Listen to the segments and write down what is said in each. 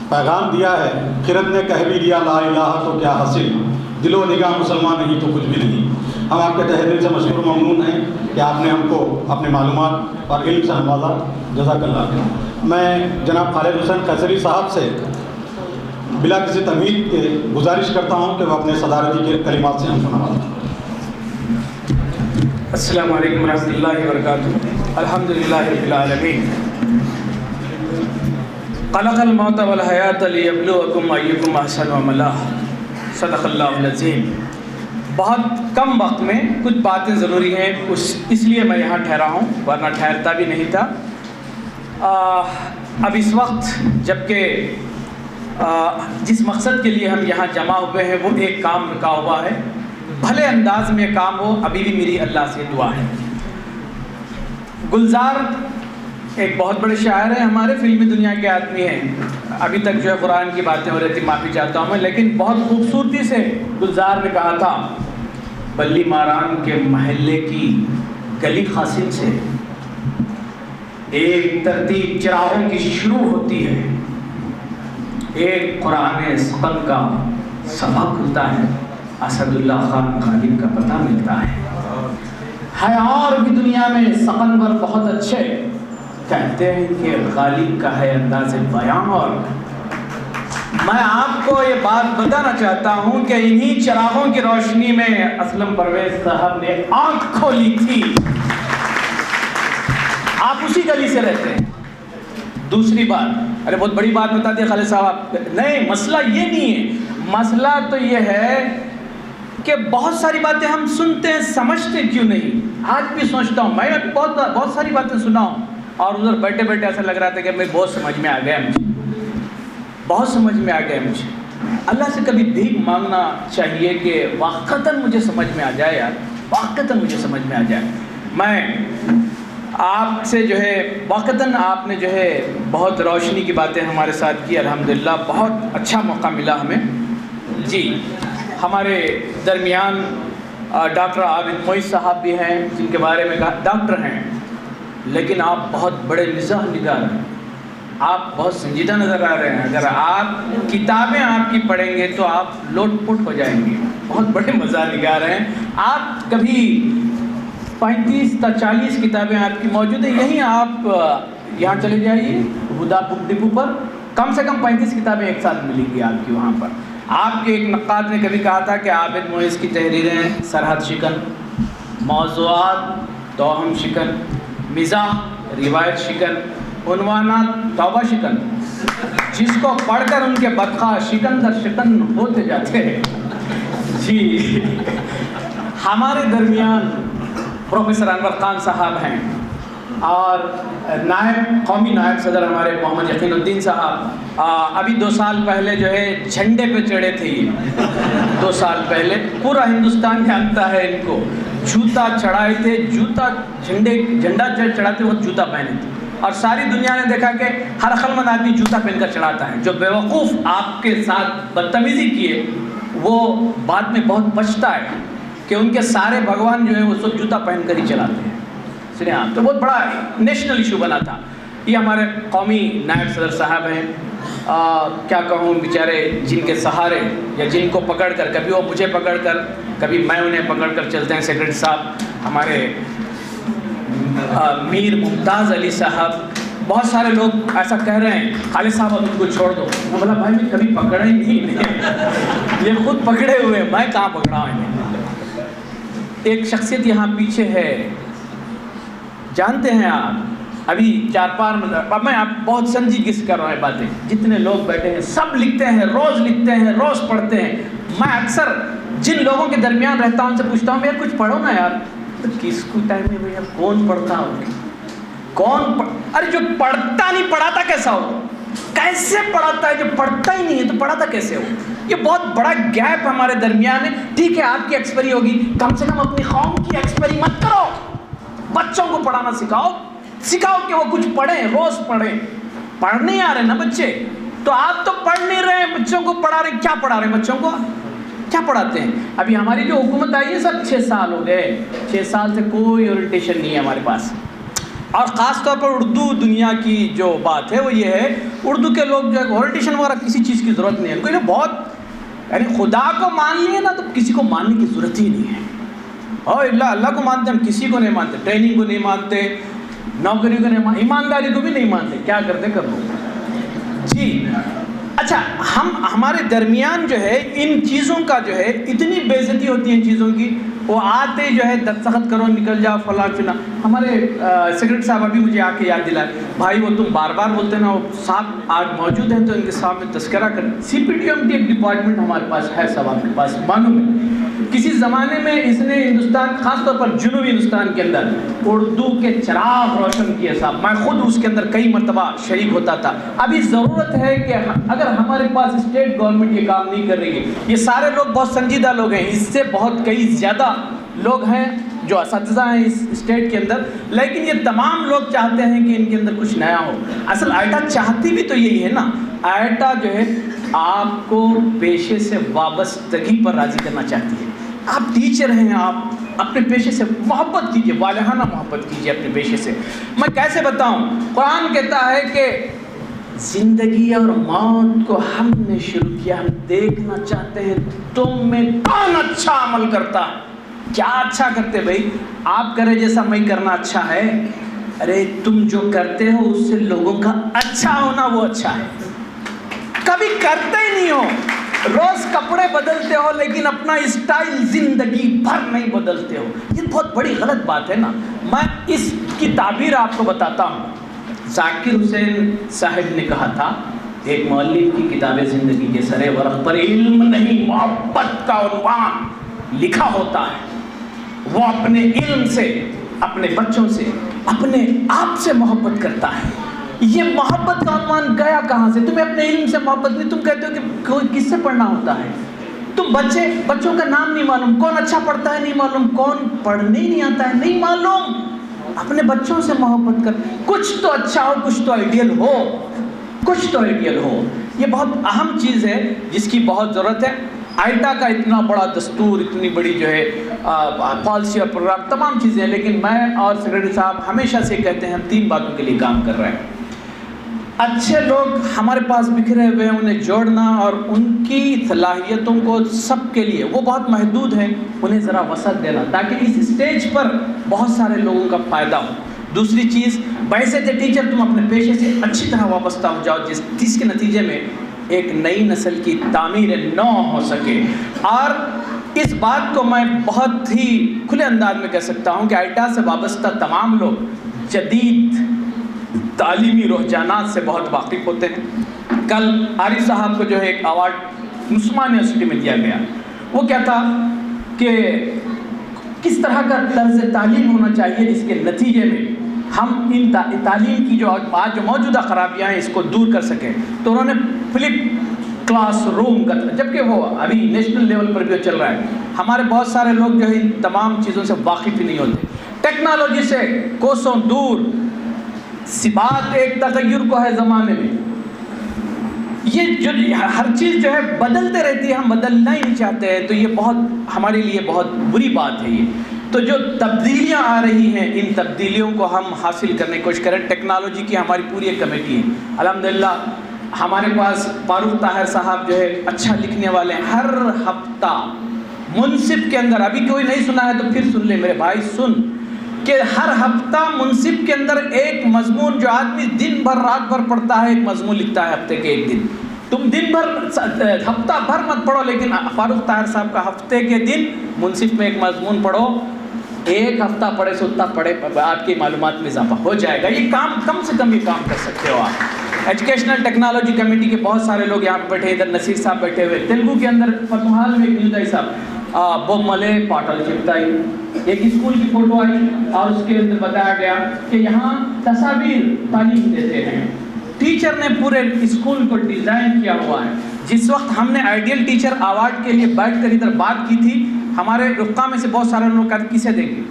پیغام دیا ہے، خرد نے کہہ بھی دیا لا الہ تو کیا حاصل، دل و نگاہ مسلمان نہیں تو کچھ بھی نہیں۔ ہم آپ کے تہ دل سے مشکور ممنون ہیں کہ آپ نے ہم کو اپنے معلومات اور علم سے نوازا، جزاک اللہ۔ میں جناب خالد حسین قیصری صاحب سے بلا کسی تمہید کے گزارش کرتا ہوں کہ وہ اپنے صدارتی کے کلمات سے ہم کو نوازیں۔ السلام علیکم ورحمۃ اللہ وبرکاتہ۔ الحمد للہ رب العالمین، خلق الموت والحیات لیبلوکم ایکم احسن عملا، صدق اللہ العظیم۔ بہت کم وقت میں کچھ باتیں ضروری ہیں، اس لیے میں یہاں ٹھہرا ہوں، ورنہ ٹھہرتا بھی نہیں تھا۔ اب اس وقت جبکہ جس مقصد کے لیے ہم یہاں جمع ہوئے ہیں وہ ایک کام رکا ہوا ہے، بھلے انداز میں کام ہو، ابھی بھی میری اللہ سے دعا ہے۔ گلزار ایک بہت بڑے شاعر ہیں، ہمارے فلمی دنیا کے آدمی ہیں، ابھی تک جو ہے قرآن کی باتیں ہو رہی تھی، معافی چاہتا ہوں میں، لیکن بہت خوبصورتی سے گلزار نے کہا تھا، بلی ماران کے محلے کی گلی قاسم سے ایک ترتیب چراغوں کی شروع ہوتی ہے، ایک قرآن سخن کا صفحہ کھلتا ہے، اسد اللہ خان غالب کا پتہ ملتا ہے اور بھی دنیا میں سخنور بہت اچھے، کہتے ہیں کہ غالب کا ہے انداز بیان۔ اور میں آپ کو یہ بات بتانا چاہتا ہوں کہ انہی چراغوں کی روشنی میں اسلم پرویز صاحب نے آنکھ کھولی تھی، آپ اسی گلی سے رہتے ہیں۔ دوسری بات، ارے بہت بڑی بات بتا دی خالد صاحب، نہیں مسئلہ یہ نہیں ہے، مسئلہ تو یہ ہے کہ بہت ساری باتیں ہم سنتے ہیں، سمجھتے کیوں نہیں۔ آج بھی سوچتا ہوں، میں بہت ساری باتیں سنا ہوں، اور ادھر بیٹھے بیٹھے ایسا لگ رہا تھا کہ میں بہت سمجھ میں آ گیا، مجھے بہت سمجھ میں آ گیا۔ مجھے اللہ سے کبھی بھیک مانگنا چاہیے کہ واقعتاً مجھے سمجھ میں آ جائے، یار واقعتاً مجھے سمجھ میں آ جائے۔ میں آپ سے جو ہے واقعتاً آپ نے جو ہے بہت روشنی کی باتیں ہمارے ساتھ کی، الحمدللہ بہت اچھا موقع ملا ہمیں۔ جی، ہمارے درمیان ڈاکٹر عابد معیز صاحب بھی ہیں، جن کے بارے میں کہا ڈاکٹر ہیں لیکن آپ بہت بڑے مزاح نگار ہیں، آپ بہت سنجیدہ نظر آ رہے ہیں، اگر آپ کتابیں آپ کی پڑھیں گے تو آپ لوٹ پوٹ ہو جائیں گے، بہت بڑے مزاح نگار ہیں آپ۔ کبھی 35 تا 40 کتابیں آپ کی موجود ہیں، یہیں آپ یہاں چلے جائیے ہدا بک ڈپو پر، کم سے کم 35 کتابیں ایک ساتھ ملیں گی آپ کی وہاں پر۔ آپ کے ایک نقاد نے کبھی کہا تھا کہ عابد معیز کی تحریریں سرحد شکن، موضوعات توہم شکن، مزاح روایت شکن، عنوانات توبہ شکن، جس کو پڑھ کر ان کے بدخواہ شکن در شکن ہوتے جاتے ہیں۔ جی، ہمارے درمیان پروفیسر انور خان صاحب ہیں، اور قومی نائب صدر ہمارے محمد یقین الدین صاحب ابھی 2 سال پہلے جو ہے جھنڈے پہ چڑھے تھے، یہ 2 سال پہلے پورا ہندوستان جانتا ہے ان کو، جوتا چڑھائے تھے، جھنڈا چڑھاتے وقت جوتا پہنے تھے، اور ساری دنیا نے دیکھا کہ ہر عقلمند آدمی جوتا پہن کر چڑھاتا ہے، جو بیوقوف آپ کے ساتھ بدتمیزی کیے وہ بعد میں بہت پچھتا ہے کہ ان کے سارے بھگوان جو ہے وہ سب جوتا پہن کر ہی چلاتے ہیں۔ سنیں آپ، تو بہت بڑا نیشنل ایشو بنا تھا۔ یہ ہمارے قومی نائب صدر صاحب ہیں، کیا کہوں بیچارے، جن کے سہارے یا جن کو پکڑ کر، کبھی وہ مجھے پکڑ کر کبھی میں انہیں پکڑ کر چلتے ہیں، سیکرٹری صاحب ہمارے میر ممتاز علی صاحب، بہت سارے لوگ ایسا کہہ رہے ہیں خالد صاحب اب ان کو چھوڑ دو، میں بولا بھائی میں کبھی پکڑا ہی نہیں، یہ خود پکڑے ہوئے، میں کہاں پکڑا ہوں۔ ایک شخصیت یہاں پیچھے ہے، جانتے ہیں آپ، ابھی 4-5 اب میں آپ بہت سنجیدگی سے کر رہا ہوں باتیں، جتنے لوگ بیٹھے ہیں سب لکھتے ہیں، روز لکھتے ہیں، روز پڑھتے ہیں۔ میں اکثر جن لوگوں کے درمیان رہتا ہوں ان سے پوچھتا ہوں یار کچھ پڑھو نا یار، تو کس کو ٹائم ہے بھائی، کون پڑھتا ہو، ارے جو پڑھتا نہیں پڑھاتا کیسا ہو، کیسے پڑھاتا ہے، جو پڑھتا ہی نہیں ہے تو پڑھاتا کیسے ہو؟ یہ بہت بڑا گیپ ہمارے درمیان ہے۔ ٹھیک ہے آپ کی ایکسپری ہوگی، کم سے کم اپنی قوم کی ایکسپری مت کرو، بچوں کو پڑھانا سکھاؤ کہ وہ کچھ پڑھیں، روز پڑھیں۔ پڑھ نہیں آ رہے نا بچے، تو آپ تو پڑھ نہیں رہے ہیں، بچوں کو پڑھا رہے ہیں، کیا پڑھا رہے ہیں بچوں کو، کیا پڑھاتے ہیں؟ ابھی ہماری جو حکومت آئی ہے سب 6 سال ہو گئے، 6 سال سے کوئی اورینٹیشن نہیں ہے ہمارے پاس، اور خاص طور پر اردو دنیا کی جو بات ہے وہ یہ ہے، اردو کے لوگ جو ہے پولیٹیشین وغیرہ کسی چیز کی ضرورت نہیں ہے ان کو، بہت یعنی خدا کو مان لیے نا تو کسی کو ماننے کی ضرورت ہی نہیں ہے، اور اللہ کو مانتے، ہم کسی کو نہیں مانتے، ٹریننگ کو نہیں مانتے، نوکری کو نہیں مانتے، ایمانداری کو بھی نہیں مانتے، کیا کرتے کر لو جی۔ اچھا، ہمارے درمیان جو ہے ان چیزوں کا جو ہے اتنی بے عزتی ہوتی ہے ان چیزوں کی، وہ آتے جو ہے دستخط کرو نکل جاؤ فلاں چنا۔ ہمارے سیکرٹری صاحب ابھی مجھے آ کے یاد دلائے، بھائی وہ تم بار بار بولتے نا، وہ صاحب آج موجود ہیں تو ان کے سامنے تذکرہ کر۔ سی پی ٹی ایم کی ایک ڈپارٹمنٹ ہمارے پاس ہے صاحب، آپ کے پاس معلوم ہے، کسی زمانے میں اس نے ہندوستان خاص طور پر جنوبی ہندوستان کے اندر اردو کے چراغ روشن کیے صاحب، میں خود اس کے اندر کئی مرتبہ شریک ہوتا تھا۔ ابھی ضرورت ہے کہ اگر ہمارے پاس اسٹیٹ گورنمنٹ یہ کام نہیں کر رہی ہے، یہ سارے لوگ بہت سنجیدہ لوگ ہیں، اس سے بہت کئی زیادہ لوگ ہیں جو اساتذہ ہیں اس اسٹیٹ کے اندر، لیکن یہ تمام لوگ چاہتے ہیں کہ ان کے اندر کچھ نیا ہو۔ اصل آئیٹا چاہتی بھی تو یہی ہے نا، آئیٹا جو ہے آپ کو پیشے سے وابستگی پر راضی کرنا چاہتی ہے۔ آپ ٹیچر ہیں، آپ اپنے پیشے سے محبت کیجئے، والہانہ محبت کیجئے اپنے پیشے سے۔ میں کیسے بتاؤں، قرآن کہتا ہے کہ زندگی اور موت کو ہم نے شروع کیا، ہم دیکھنا چاہتے ہیں تم میں کون اچھا عمل کرتا ہے۔ کیا اچھا کرتے بھائی؟ آپ کرے جیسا میں کرنا اچھا ہے؟ ارے تم جو کرتے ہو اس سے لوگوں کا اچھا ہونا وہ اچھا ہے، کبھی کرتے ہی نہیں ہو، روز کپڑے بدلتے ہو لیکن اپنا اسٹائل زندگی بھر نہیں بدلتے ہو، یہ بہت بڑی غلط بات ہے نا۔ میں اس کی تعبیر آپ کو بتاتا ہوں، ذاکر حسین صاحب نے کہا تھا، ایک مؤلف کی کتاب زندگی کے سرے ورق پر علم نہیں محبت کا عنوان لکھا ہوتا ہے، وہ اپنے علم سے، اپنے بچوں سے، اپنے آپ سے محبت کرتا ہے۔ یہ محبت کا عنوان گیا کہاں سے؟ تمہیں اپنے علم سے محبت نہیں، تم کہتے ہو کہ کس سے پڑھنا ہوتا ہے؟ تم بچوں کا نام نہیں معلوم، کون اچھا پڑھتا ہے نہیں معلوم، کون پڑھنے ہی نہیں آتا ہے نہیں معلوم، اپنے بچوں سے محبت کر، کچھ تو اچھا ہو، کچھ تو آئیڈیل ہو، کچھ تو آئیڈیل ہو۔ یہ بہت اہم چیز ہے جس کی بہت ضرورت ہے۔ آئیٹا کا اتنا بڑا دستور، اتنی بڑی جو ہے پالیسی اور پروگرام، تمام چیزیں ہیں، لیکن میں اور سیکرٹری صاحب ہمیشہ سے کہتے ہیں ہم 3 باتوں کے لیے کام کر رہے ہیں۔ اچھے لوگ ہمارے پاس بکھرے ہوئے ہیں، انہیں جوڑنا اور ان کی صلاحیتوں کو سب کے لیے، وہ بہت محدود ہیں، انہیں ذرا وسعت دینا تاکہ اس اسٹیج پر بہت سارے لوگوں کا فائدہ ہو۔ دوسری چیز، بحیثیت ٹیچر تم اپنے پیشے سے اچھی طرح وابستہ ہو جاؤ جس کے نتیجے میں ایک نئی نسل کی تعمیر نو ہو سکے۔ اور اس بات کو میں بہت ہی کھلے انداز میں کہہ سکتا ہوں کہ آئیٹا سے وابستہ تمام لوگ جدید تعلیمی رجحانات سے بہت واقف ہوتے ہیں۔ کل عارف صاحب کو جو ہے ایک ایوارڈ عثمان یونیورسٹی میں دیا گیا، وہ کیا تھا کہ کس طرح کا طرز تعلیم ہونا چاہیے جس کے نتیجے میں ہم ان تعلیم کی جو آج جو موجودہ خرابیاں ہیں اس کو دور کر سکیں۔ تو انہوں نے فلپ کلاس روم کا، جبکہ وہ ابھی نیشنل لیول پر بھی چل رہا ہے، ہمارے بہت سارے لوگ جو ہے ان تمام چیزوں سے واقف ہی نہیں ہوتے، ٹیکنالوجی سے کوسوں دور، بات ایک تغیر کو ہے زمانے میں، یہ جو ہر چیز جو ہے بدلتے رہتی ہے، ہم بدلنا ہی نہیں چاہتے ہیں، تو یہ بہت ہمارے لیے بہت بری بات ہے۔ یہ تو جو تبدیلیاں آ رہی ہیں ان تبدیلیوں کو ہم حاصل کرنے کی کوشش کریں۔ ٹیکنالوجی کی ہماری پوری ایک کمیٹی ہے، الحمدللہ ہمارے پاس فاروق طاہر صاحب جو ہے اچھا لکھنے والے ہیں، ہر ہفتہ منصف کے اندر، ابھی کوئی نہیں سنا ہے تو پھر سن لے میرے بھائی، سن کہ ہر ہفتہ منصف کے اندر ایک مضمون جو آدمی دن بھر رات بھر پڑھتا ہے، ایک مضمون لکھتا ہے ہفتے کے ایک دن۔ تم دن بھر ہفتہ بھر مت پڑھو، لیکن فاروق طاہر صاحب کا ہفتے کے دن منصف میں ایک مضمون پڑھو، ایک ہفتہ پڑھے سے اتنا پڑھے، آپ کی معلومات میں اضافہ ہو جائے گا۔ یہ کام کم سے کم یہ کام کر سکتے ہو آپ۔ ایجوکیشنل ٹیکنالوجی کمیٹی کے بہت سارے لوگ یہاں پہ بیٹھے، ادھر نصیر صاحب بیٹھے ہوئے، تیلگو کے اندر فتوحال میں نیلدائی صاحب بوملے پاٹل چپتائی، ایک اسکول کی فوٹو آئی اور اس کے اندر بتایا گیا کہ یہاں تصاویر تعلیم دیتے ہیں، ٹیچر نے پورے اسکول کو ڈیزائن کیا ہوا ہے۔ جس وقت ہم نے آئیڈیل ٹیچر ایوارڈ کے لیے بیٹھ کر ادھر بات کی تھی، ہمارے رفقا میں سے بہت سارے لوگ کہتے کسے دیں گے،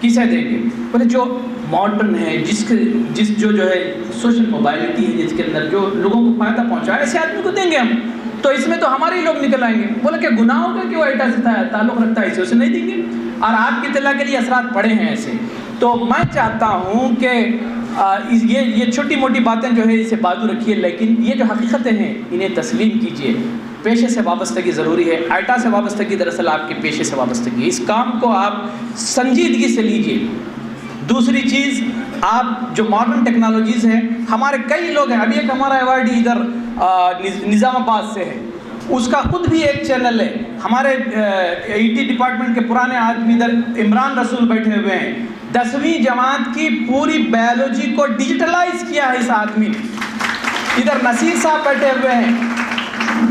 کسے دیں گے؟ بولے جو ماڈرن ہے، جس جو ہے سوشل موبائلٹی ہے، جس کے اندر جو لوگوں کو فائدہ پہنچا ہے، ایسے آدمی کو دیں گے ہم، تو اس میں تو ہمارے ہی لوگ نکل آئیں گے۔ بولے کہ گناہ ہوگا کہ وہ آئیٹا سے تعلق رکھتا ہے، اسے نہیں دیں گے۔ اور آپ کی اطلاع کے لیے اثرات پڑے ہیں ایسے، تو میں چاہتا ہوں کہ یہ چھوٹی موٹی باتیں جو ہے اسے بازو رکھیے، لیکن یہ جو حقیقتیں ہیں انہیں تسلیم کیجیے۔ پیشے سے وابستگی ضروری ہے، آئٹا سے وابستگی دراصل آپ کے پیشے سے وابستگی ہے، اس کام کو آپ سنجیدگی سے لیجیے۔ دوسری چیز، آپ جو ماڈرن ٹیکنالوجیز ہیں، ہمارے کئی لوگ ہیں، ابھی ایک ہمارا ایوارڈی ادھر نظام آباد سے ہے، اس کا خود بھی ایک چینل ہے۔ ہمارے IT ڈپارٹمنٹ کے پرانے آدمی ادھر عمران رسول بیٹھے ہوئے ہیں، 10ویں جماعت کی پوری بایولوجی کو ڈیجیٹلائز کیا ہے اس آدمی نے۔ ادھر نصیر صاحب بیٹھے ہوئے ہیں،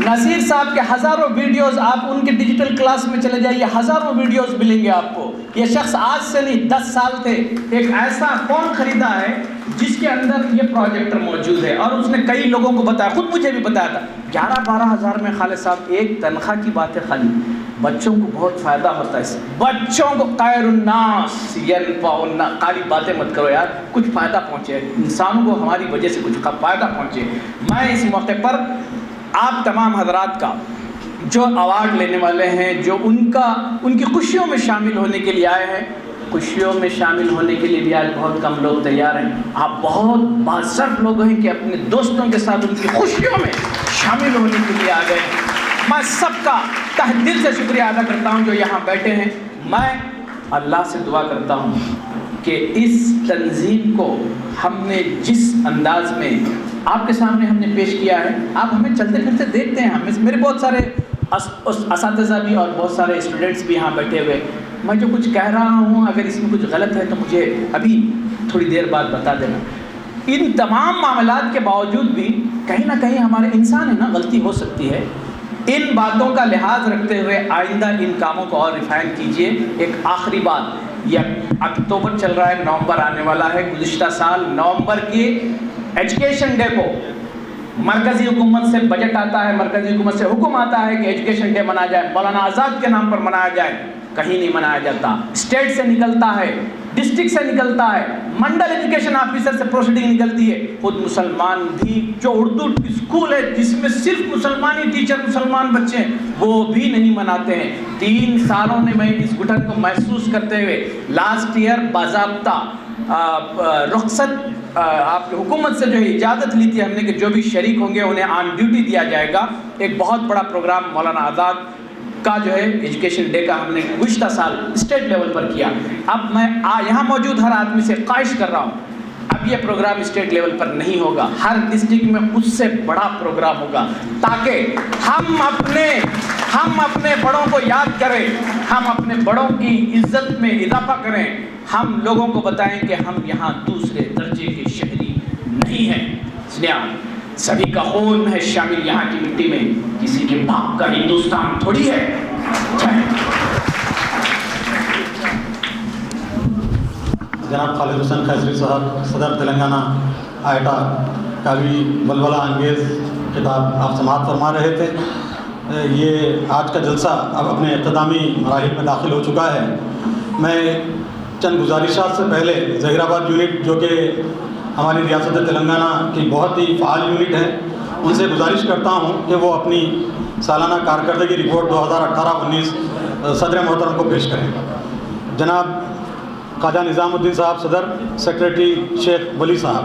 نصیر صاحب کے ہزاروں ویڈیوز، آپ ان کے ڈیجیٹل کلاس میں چلے جائیے، ہزاروں ویڈیوز ملیں گے آپ کو۔ یہ شخص آج سے نہیں 10 سال تھے، ایک ایسا فون خریدا ہے جس کے اندر یہ پروجیکٹر موجود ہے، اور اس نے کئی لوگوں کو بتایا، خود مجھے بھی بتایا تھا۔ 11-12 ہزار میں خالد صاحب ایک تنخواہ کی بات ہے، خالی بچوں کو بہت فائدہ ہوتا ہے اس سے۔ بچوں کو خیر الناس ینفع الناس، خالی باتیں مت کرو یار، کچھ فائدہ پہنچے انسانوں کو، ہماری وجہ سے کچھ فائدہ پہنچے۔ میں اس موقع پر آپ تمام حضرات کا جو ایوارڈ لینے والے ہیں، جو ان کی خوشیوں میں شامل ہونے کے لیے آئے ہیں، خوشیوں میں شامل ہونے کے لیے بھی آج بہت کم لوگ تیار ہیں۔ آپ بہت باصرف لوگ ہیں کہ اپنے دوستوں کے ساتھ ان کی خوشیوں میں شامل ہونے کے لیے آ گئے ہیں۔ میں سب کا تہ دل سے شکریہ ادا کرتا ہوں جو یہاں بیٹھے ہیں۔ میں اللہ سے دعا کرتا ہوں کہ اس تنظیم کو ہم نے جس انداز میں آپ کے سامنے ہم نے پیش کیا ہے، آپ ہمیں چلتے پھرتے دیکھتے ہیں، میرے بہت سارے اساتذہ بھی اور بہت سارے اسٹوڈنٹس بھی یہاں بیٹھے ہوئے، میں جو کچھ کہہ رہا ہوں اگر اس میں کچھ غلط ہے تو مجھے ابھی تھوڑی دیر بعد بتا دینا۔ ان تمام معاملات کے باوجود بھی کہیں نہ کہیں ہمارے انسان ہے نا، غلطی ہو سکتی ہے۔ ان باتوں کا لحاظ رکھتے ہوئے آئندہ ان کاموں کو اور ریفائن کیجئے۔ ایک آخری بات، یہ اکتوبر چل رہا ہے، نومبر آنے والا ہے، گزشتہ سال نومبر کی ایجوکیشن ڈے کو مرکزی حکومت سے بجٹ آتا ہے، مرکزی حکومت سے حکم آتا ہے کہ ایجوکیشن ڈے منایا جائے، مولانا آزاد کے نام پر منایا جائے، کہیں نہیں منایا جاتا۔ اسٹیٹ سے نکلتا ہے، ڈسٹرکٹ سے نکلتا ہے، منڈل ایجوکیشن آفیسر سے پروسیڈنگ نکلتی ہے، خود مسلمان بھی جو اردو اسکول ہے جس میں صرف مسلمانی ٹیچر مسلمان بچے ہیں وہ بھی نہیں مناتے ہیں۔ 3 سالوں نے میں اس گھٹن کو محسوس کرتے ہوئے لاسٹ ایئر باضابطہ رخصت آپ کی حکومت سے جو ہے اجازت لی تھی ہم نے کہ جو بھی شریک ہوں گے انہیں آن ڈیوٹی دیا جائے گا۔ ایک بہت بڑا پروگرام مولانا آزاد کا جو ہے ایجوکیشن ڈے کا ہم نے گزشتہ سال اسٹیٹ لیول پر کیا۔ اب میں یہاں موجود ہر آدمی سے خواہش کر رہا ہوں، اب یہ پروگرام اسٹیٹ لیول پر نہیں ہوگا، ہر ڈسٹرکٹ میں اس سے بڑا پروگرام ہوگا، تاکہ ہم اپنے بڑوں کو یاد کریں، ہم اپنے بڑوں کی عزت میں اضافہ کریں، ہم لوگوں کو بتائیں کہ ہم یہاں دوسرے درجے کے شہری نہیں ہیں۔ اس لیے سبھی کا خون ہے شامل یہاں کی مٹی میں، کسی کے باپ کا ہندوستان تھوڑی ہے۔ جناب خالد حسین خیسری صاحب، صدر تلنگانہ آئٹا کا بھی ولولہ انگیز خطاب آپ سماعت فرما رہے تھے۔ یہ آج کا جلسہ اب اپنے اختتامی مراحل میں داخل ہو چکا ہے۔ میں چند گزارشات سے پہلے ظہیرآباد یونٹ جو کہ ہماری ریاست تلنگانہ کی بہت ہی فعال یونٹ ہے، ان سے گزارش کرتا ہوں کہ وہ اپنی سالانہ کارکردگی رپورٹ 2018-19 صدر محترم کو پیش کریں۔ جناب خواجہ نظام الدین صاحب صدر، سیکریٹری شیخ ولی صاحب۔